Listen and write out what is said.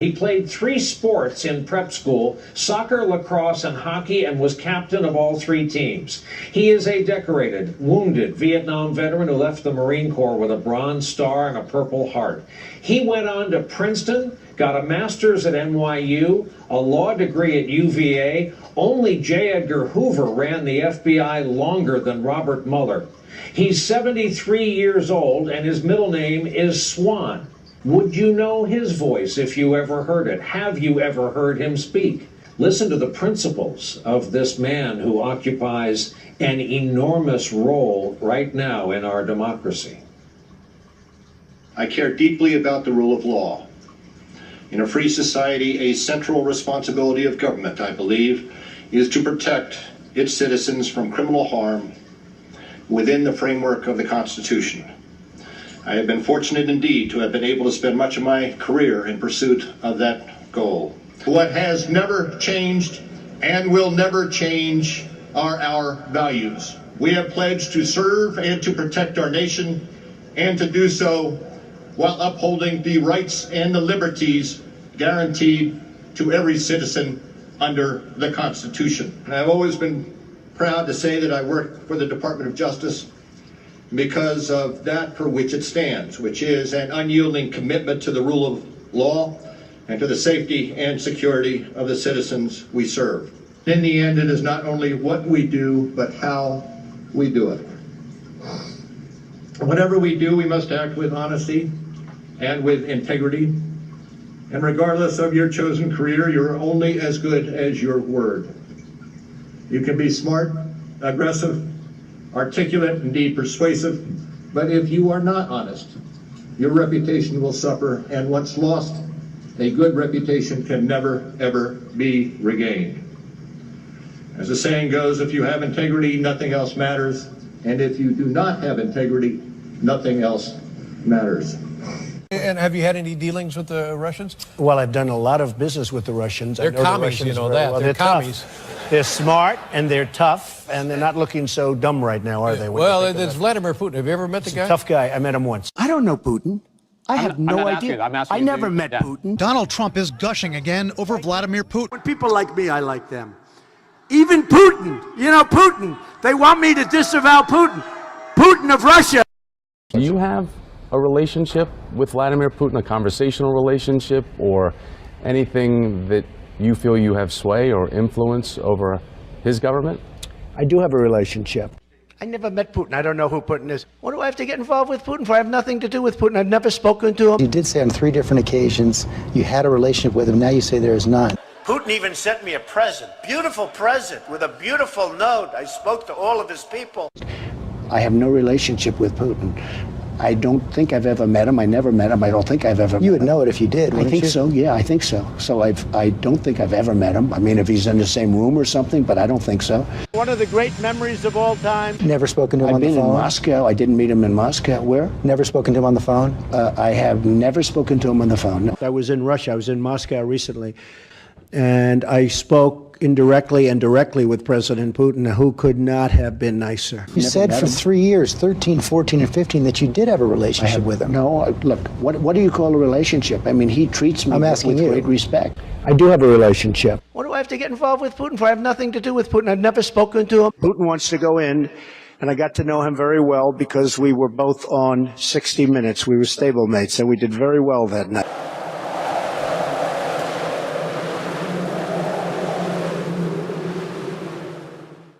He played 3 sports in prep school, soccer, lacrosse, and hockey, and was captain of all 3 teams. He is a decorated, wounded Vietnam veteran who left the Marine Corps with a Bronze Star and a Purple Heart. He went on to Princeton, got a master's at NYU, a law degree at UVA. Only J. Edgar Hoover ran the FBI longer than Robert Mueller. He's 73 years old, and his middle name is Swan. Would you know his voice if you ever heard it? Have you ever heard him speak? Listen to the principles of this man who occupies an enormous role right now in our democracy. I care deeply about the rule of law. In a free society, a central responsibility of government, I believe, is to protect its citizens from criminal harm within the framework of the Constitution. I have been fortunate indeed to have been able to spend much of my career in pursuit of that goal. What has never changed and will never change are our values. We have pledged to serve and to protect our nation, and to do so while upholding the rights and the liberties guaranteed to every citizen under the Constitution. And I've always been proud to say that I work for the Department of Justice because of that for which it stands, which is an unyielding commitment to the rule of law and to the safety and security of the citizens we serve. In the end, it is not only what we do, but how we do it. Whatever we do, we must act with honesty and with integrity. And regardless of your chosen career, you're only as good as your word. You can be smart, aggressive, articulate, indeed persuasive, but if you are not honest, your reputation will suffer, and once lost, a good reputation can never, ever be regained. As the saying goes, if you have integrity, nothing else matters, and if you do not have integrity, nothing else matters. And have you had any dealings with the Russians? Well, I've done a lot of business with the Russians. They're I know commies, the Russians you know very that. well. They're commies. Tough. They're smart, and they're tough, and they're not looking so dumb right now, are they? Well, it's Vladimir Putin. Have you ever met the guy? Tough guy. I met him once. I don't know Putin. I have no idea. I never met Putin. Donald Trump is gushing again over Vladimir Putin. When people like me, I like them. Even Putin, you know, Putin, they want me to disavow Putin. Putin of Russia. Do you have a relationship with Vladimir Putin, a conversational relationship, or anything that you feel you have sway or influence over his government? I do have a relationship. I never met Putin. I don't know who Putin is. What do I have to get involved with Putin for? I have nothing to do with Putin. I've never spoken to him. You did say on 3 different occasions you had a relationship with him. Now you say there is none. Putin even sent me a present, beautiful present, with a beautiful note. I spoke to all of his people. I have no relationship with Putin. I don't think I've ever met him. I never met him. I don't think I've ever met him. You would know it if you did, wouldn't you? I think so, yeah, I think so. So I don't think I've ever met him. I mean, if he's in the same room or something, but I don't think so. One of the great memories of all time. Never spoken to him on the phone? I've been in Moscow. I didn't meet him in Moscow. Where? Never spoken to him on the phone? I have never spoken to him on the phone, no. I was in Russia. I was in Moscow recently, and I spoke indirectly and directly with President Putin, who could not have been nicer. You said for 3 years, 13, 14, and 15, that you did have a relationship with him. No, look, what do you call a relationship? I mean, he treats me with you. great respect. I do have a relationship. What do I have to get involved with Putin for? I have nothing to do with Putin. I've never spoken to him. Putin wants to go in, and I got to know him very well because we were both on 60 Minutes. We were stablemates, and we did very well that night.